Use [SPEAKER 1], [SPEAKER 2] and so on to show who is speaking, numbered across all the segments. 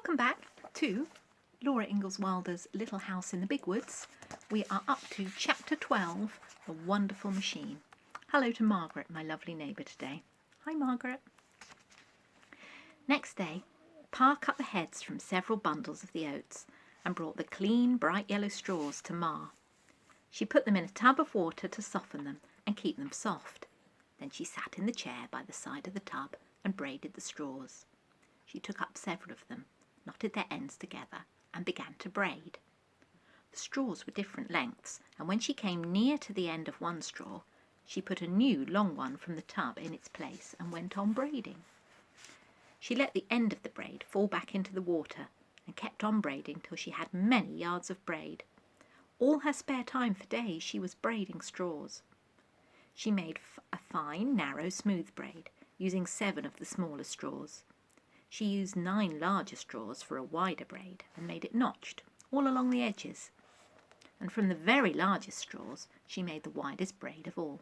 [SPEAKER 1] Welcome back to Laura Ingalls Wilder's Little House in the Big Woods. We are up to Chapter 12, The Wonderful Machine. Hello to Margaret, my lovely neighbour today. Hi Margaret. Next day, Pa cut the heads from several bundles of the oats and brought the clean, bright yellow straws to Ma. She put them in a tub of water to soften them and keep them soft. Then she sat in the chair by the side of the tub and braided the straws. She took up several of them, knotted their ends together, and began to braid. The straws were different lengths, and when she came near to the end of one straw, she put a new long one from the tub in its place and went on braiding. She let the end of the braid fall back into the water and kept on braiding till she had many yards of braid. All her spare time for days she was braiding straws. She made a fine, narrow, smooth braid, using 7 of the smaller straws. She used 9 larger straws for a wider braid and made it notched all along the edges. And from the very largest straws she made the widest braid of all.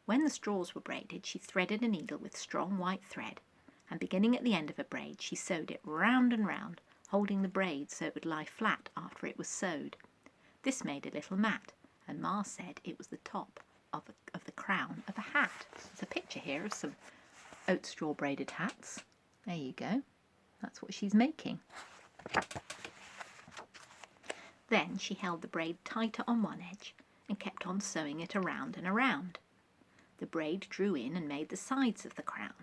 [SPEAKER 1] When the straws were braided, she threaded a needle with strong white thread, and beginning at the end of a braid, she sewed it round and round, holding the braid so it would lie flat after it was sewed. This made a little mat, and Ma said it was the top of the crown of a hat. There's a picture here of some oat straw braided hats. There you go. That's what she's making. Then she held the braid tighter on one edge and kept on sewing it around and around. The braid drew in and made the sides of the crown.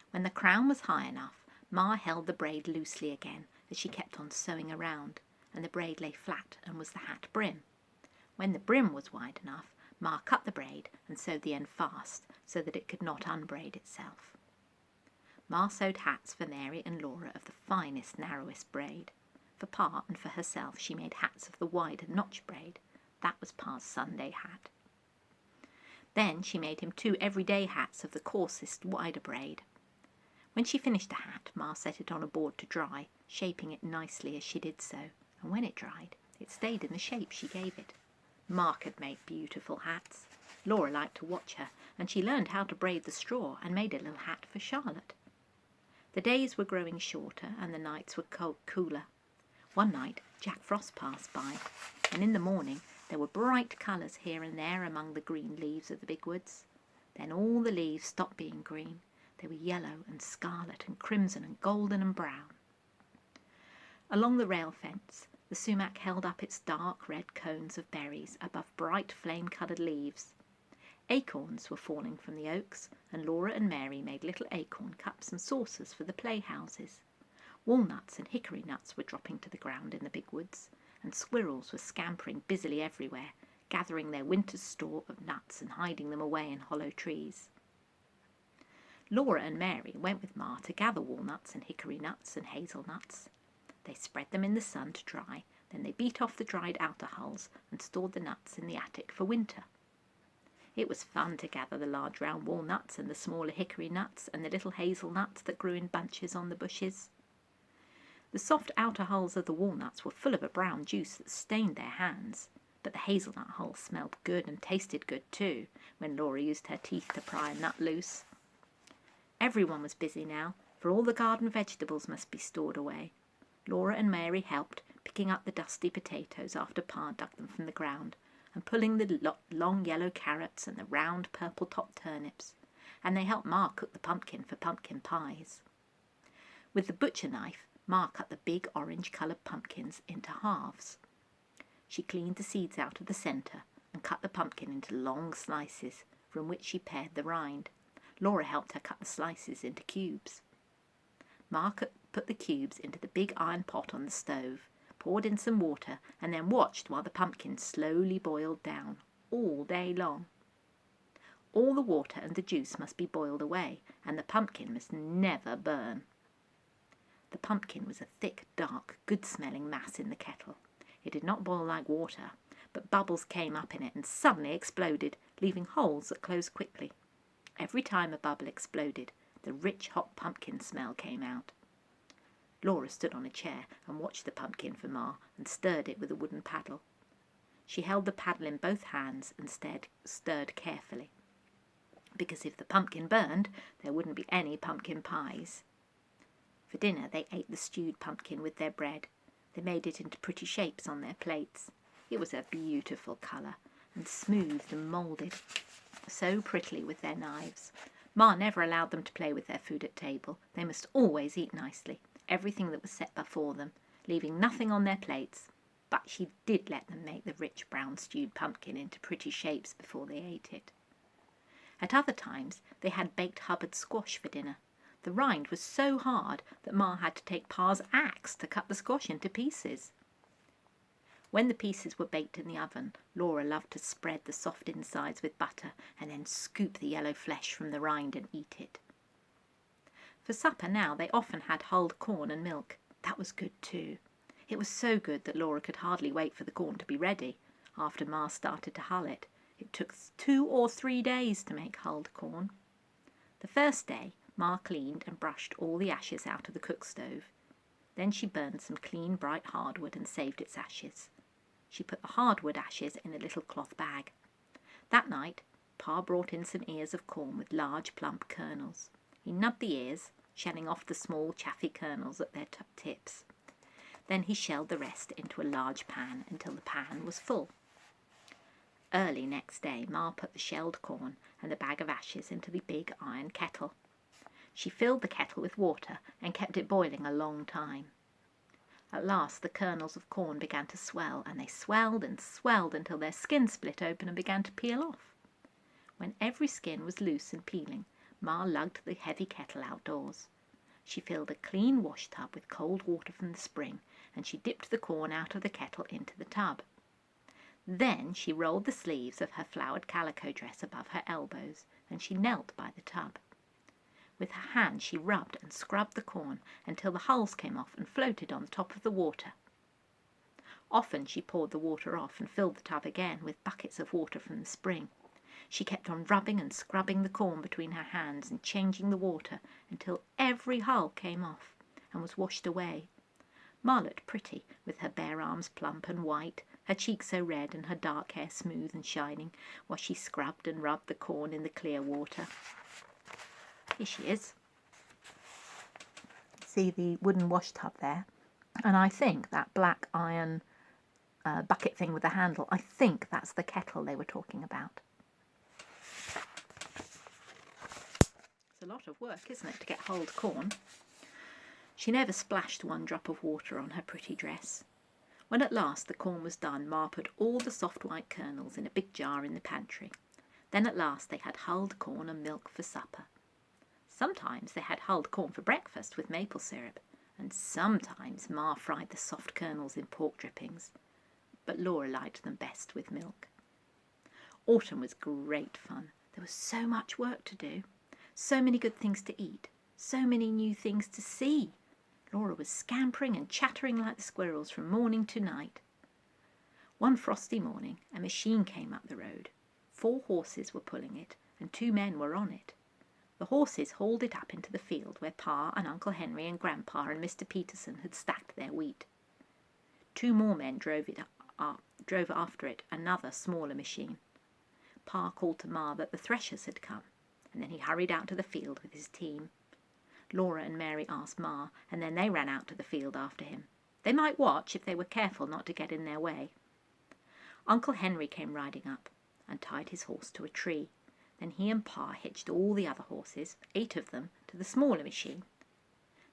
[SPEAKER 1] When the crown was high enough, Ma held the braid loosely again as she kept on sewing around, and the braid lay flat and was the hat brim. When the brim was wide enough, Ma cut the braid and sewed the end fast so that it could not unbraid itself. Ma sewed hats for Mary and Laura of the finest, narrowest braid. For Pa and for herself she made hats of the wider notch braid. That was Pa's Sunday hat. Then she made him 2 everyday hats of the coarsest, wider braid. When she finished a hat, Ma set it on a board to dry, shaping it nicely as she did so, and when it dried, it stayed in the shape she gave it. Ma could make beautiful hats. Laura liked to watch her, and she learned how to braid the straw and made a little hat for Charlotte. The days were growing shorter and the nights were cooler. One night Jack Frost passed by, and in the morning there were bright colours here and there among the green leaves of the big woods. Then all the leaves stopped being green. They were yellow and scarlet and crimson and golden and brown. Along the rail fence the sumac held up its dark red cones of berries above bright flame-coloured leaves. Acorns were falling from the oaks, and Laura and Mary made little acorn cups and saucers for the playhouses. Walnuts and hickory nuts were dropping to the ground in the big woods, and squirrels were scampering busily everywhere, gathering their winter's store of nuts and hiding them away in hollow trees. Laura and Mary went with Ma to gather walnuts and hickory nuts and hazelnuts. They spread them in the sun to dry, then they beat off the dried outer hulls and stored the nuts in the attic for winter. It was fun to gather the large round walnuts and the smaller hickory nuts and the little hazelnuts that grew in bunches on the bushes. The soft outer hulls of the walnuts were full of a brown juice that stained their hands, but the hazelnut hulls smelled good and tasted good too when Laura used her teeth to pry a nut loose. Everyone was busy now, for all the garden vegetables must be stored away. Laura and Mary helped, picking up the dusty potatoes after Pa dug them from the ground, and pulling the long yellow carrots and the round purple-topped turnips, and they helped Ma cook the pumpkin for pumpkin pies. With the butcher knife, Ma cut the big orange-coloured pumpkins into halves. She cleaned the seeds out of the centre and cut the pumpkin into long slices, from which she pared the rind. Laura helped her cut the slices into cubes. Ma put the cubes into the big iron pot on the stove, poured in some water, and then watched while the pumpkin slowly boiled down, all day long. All the water and the juice must be boiled away, and the pumpkin must never burn. The pumpkin was a thick, dark, good-smelling mass in the kettle. It did not boil like water, but bubbles came up in it and suddenly exploded, leaving holes that closed quickly. Every time a bubble exploded, the rich, hot pumpkin smell came out. Laura stood on a chair and watched the pumpkin for Ma and stirred it with a wooden paddle. She held the paddle in both hands and stirred carefully, because if the pumpkin burned, there wouldn't be any pumpkin pies. For dinner they ate the stewed pumpkin with their bread. They made it into pretty shapes on their plates. It was a beautiful colour, and smoothed and moulded so prettily with their knives. Ma never allowed them to play with their food at table. They must always eat nicely, everything that was set before them, leaving nothing on their plates. But she did let them make the rich brown stewed pumpkin into pretty shapes before they ate it. At other times they had baked Hubbard squash for dinner. The rind was so hard that Ma had to take Pa's axe to cut the squash into pieces. When the pieces were baked in the oven, Laura loved to spread the soft insides with butter and then scoop the yellow flesh from the rind and eat it. For supper now they often had hulled corn and milk. That was good too. It was so good that Laura could hardly wait for the corn to be ready. After Ma started to hull it, it took 2 or 3 days to make hulled corn. The first day, Ma cleaned and brushed all the ashes out of the cook stove. Then she burned some clean, bright hardwood and saved its ashes. She put the hardwood ashes in a little cloth bag. That night, Pa brought in some ears of corn with large, plump kernels. He nubbed the ears, shelling off the small, chaffy kernels at their tips. Then he shelled the rest into a large pan until the pan was full. Early next day, Ma put the shelled corn and the bag of ashes into the big iron kettle. She filled the kettle with water and kept it boiling a long time. At last the kernels of corn began to swell, and they swelled and swelled until their skin split open and began to peel off. When every skin was loose and peeling, Ma lugged the heavy kettle outdoors. She filled a clean wash tub with cold water from the spring, and she dipped the corn out of the kettle into the tub. Then she rolled the sleeves of her flowered calico dress above her elbows, and she knelt by the tub. With her hands she rubbed and scrubbed the corn until the hulls came off and floated on top of the water. Often she poured the water off and filled the tub again with buckets of water from the spring. She kept on rubbing and scrubbing the corn between her hands and changing the water until every hull came off and was washed away. Ma looked pretty, with her bare arms plump and white, her cheeks so red and her dark hair smooth and shining, while she scrubbed and rubbed the corn in the clear water. Here she is. See the wooden wash tub there? And I think that black iron bucket thing with the handle, I think that's the kettle they were talking about. It's a lot of work, isn't it, to get hulled corn? She never splashed one drop of water on her pretty dress. When at last the corn was done, Ma put all the soft white kernels in a big jar in the pantry. Then at last they had hulled corn and milk for supper. Sometimes they had hulled corn for breakfast with maple syrup, and sometimes Ma fried the soft kernels in pork drippings, but Laura liked them best with milk. Autumn was great fun. There was so much work to do, so many good things to eat, so many new things to see. Laura was scampering and chattering like the squirrels from morning to night. One frosty morning a machine came up the road. 4 horses were pulling it, and 2 men were on it. The horses hauled it up into the field where Pa and Uncle Henry and Grandpa and Mr. Peterson had stacked their wheat. 2 more men drove after it, another smaller machine. Pa called to Ma that the threshers had come, and then he hurried out to the field with his team. Laura and Mary asked Ma, and then they ran out to the field after him. They might watch if they were careful not to get in their way. Uncle Henry came riding up and tied his horse to a tree. Then he and Pa hitched all the other horses, 8 of them, to the smaller machine.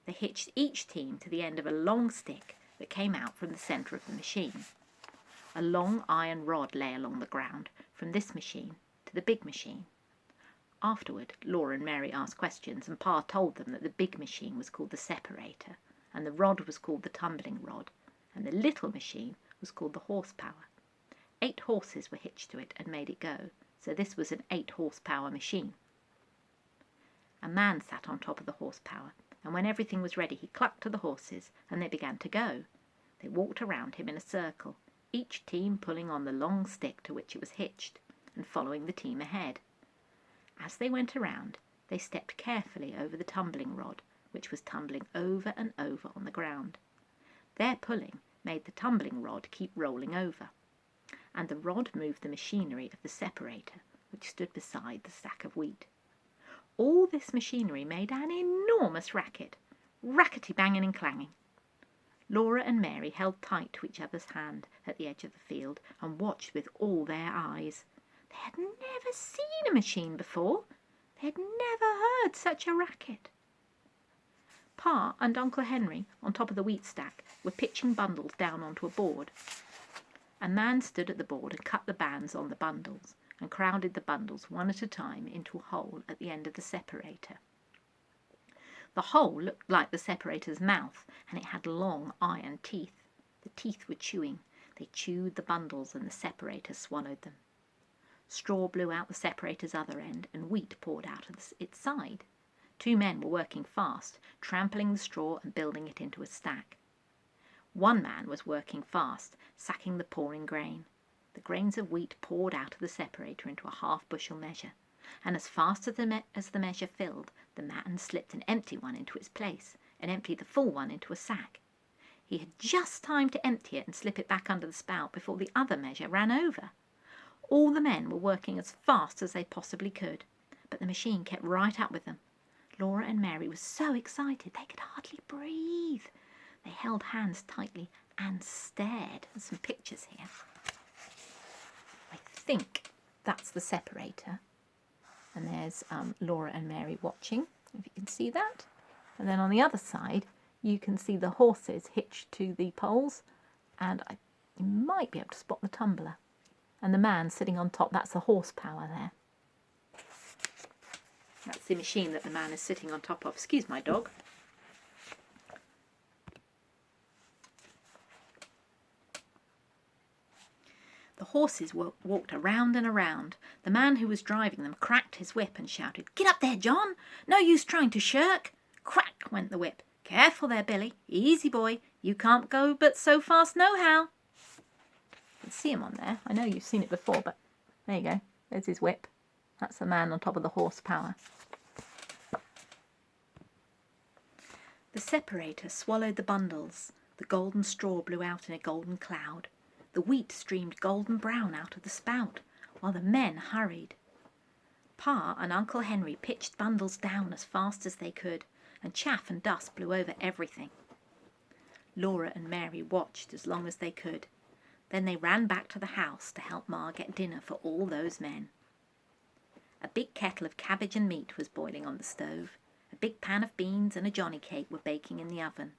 [SPEAKER 1] They hitched each team to the end of a long stick that came out from the centre of the machine. A long iron rod lay along the ground from this machine to the big machine. Afterward, Laura and Mary asked questions, and Pa told them that the big machine was called the separator, and the rod was called the tumbling rod, and the little machine was called the horsepower. 8 horses were hitched to it and made it go, so this was an 8-horsepower machine. A man sat on top of the horsepower, and when everything was ready he clucked to the horses, and they began to go. They walked around him in a circle, each team pulling on the long stick to which it was hitched, and following the team ahead. As they went around, they stepped carefully over the tumbling rod, which was tumbling over and over on the ground. Their pulling made the tumbling rod keep rolling over, and the rod moved the machinery of the separator, which stood beside the stack of wheat. All this machinery made an enormous racket. rackety banging and clanging. Laura and Mary held tight to each other's hand at the edge of the field and watched with all their eyes. They had never seen a machine before. They had never heard such a racket. Pa and Uncle Henry, on top of the wheat stack, were pitching bundles down onto a board. A man stood at the board and cut the bands on the bundles and crowded the bundles one at a time into a hole at the end of the separator. The hole looked like the separator's mouth, and it had long iron teeth. The teeth were chewing. They chewed the bundles and the separator swallowed them. Straw blew out the separator's other end and wheat poured out of its side. 2 men were working fast, trampling the straw and building it into a stack. One man was working fast, sacking the pouring grain. The grains of wheat poured out of the separator into a half-bushel measure, and as fast as the measure filled, the man slipped an empty one into its place and emptied the full one into a sack. He had just time to empty it and slip it back under the spout before the other measure ran over. All the men were working as fast as they possibly could, but the machine kept right up with them. Laura and Mary were so excited they could hardly breathe. They held hands tightly and stared. There's some pictures here. I think that's the separator. And there's Laura and Mary watching, if you can see that. And then on the other side, you can see the horses hitched to the poles. And you might be able to spot the tumbler. And the man sitting on top, that's the horsepower there. That's the machine that the man is sitting on top of. Excuse my dog. The horses walked around and around. The man who was driving them cracked his whip and shouted, "Get up there, John! No use trying to shirk!" Crack went the whip. "Careful there, Billy. Easy, boy. You can't go but so fast nohow." You can see him on there. I know you've seen it before, but there you go. There's his whip. That's the man on top of the horsepower. The separator swallowed the bundles. The golden straw blew out in a golden cloud. The wheat streamed golden brown out of the spout, while the men hurried. Pa and Uncle Henry pitched bundles down as fast as they could, and chaff and dust blew over everything. Laura and Mary watched as long as they could. Then they ran back to the house to help Ma get dinner for all those men. A big kettle of cabbage and meat was boiling on the stove. A big pan of beans and a johnny cake were baking in the oven.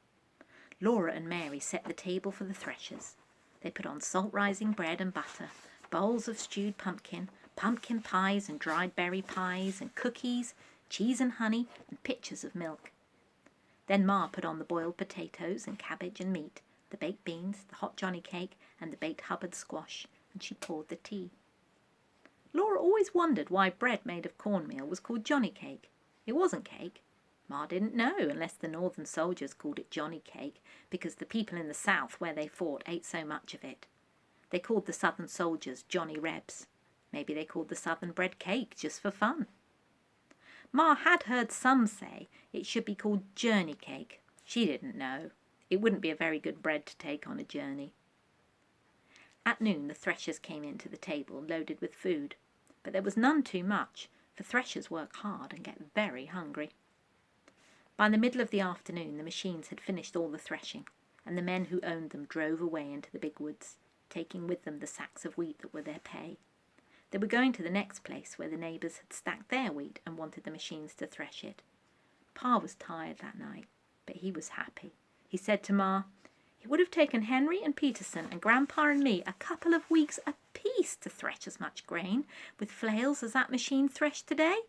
[SPEAKER 1] Laura and Mary set the table for the threshers. They put on salt-rising bread and butter, bowls of stewed pumpkin, pumpkin pies and dried berry pies and cookies, cheese and honey and pitchers of milk. Then Ma put on the boiled potatoes and cabbage and meat, the baked beans, the hot johnny cake and the baked Hubbard squash, and she poured the tea. Laura always wondered why bread made of cornmeal was called johnny cake. It wasn't cake. Ma didn't know, unless the northern soldiers called it johnny cake, because the people in the south where they fought ate so much of it. They called the southern soldiers Johnny Rebs. Maybe they called the southern bread cake just for fun. Ma had heard some say it should be called journey cake. She didn't know. It wouldn't be a very good bread to take on a journey. At noon the threshers came in to the table loaded with food, but there was none too much, for threshers work hard and get very hungry. By the middle of the afternoon the machines had finished all the threshing, and the men who owned them drove away into the big woods, taking with them the sacks of wheat that were their pay. They were going to the next place where the neighbours had stacked their wheat and wanted the machines to thresh it. Pa was tired that night, but he was happy. He said to Ma, "It would have taken Henry and Peterson and Grandpa and me a couple of weeks apiece to thresh as much grain with flails as that machine threshed today.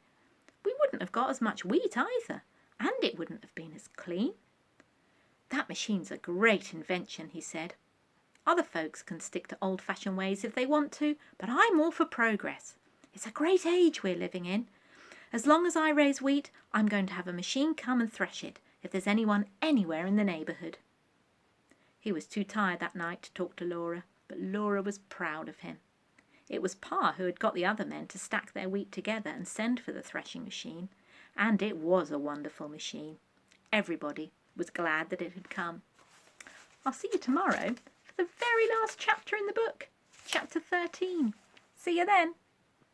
[SPEAKER 1] We wouldn't have got as much wheat either, and it wouldn't have been as clean." "That machine's a great invention," he said. "Other folks can stick to old-fashioned ways if they want to, but I'm all for progress. It's a great age we're living in. As long as I raise wheat, I'm going to have a machine come and thresh it, if there's anyone anywhere in the neighbourhood." He was too tired that night to talk to Laura, but Laura was proud of him. It was Pa who had got the other men to stack their wheat together and send for the threshing machine, and it was a wonderful machine. Everybody was glad that it had come. I'll see you tomorrow for the very last chapter in the book, chapter 13. See you then.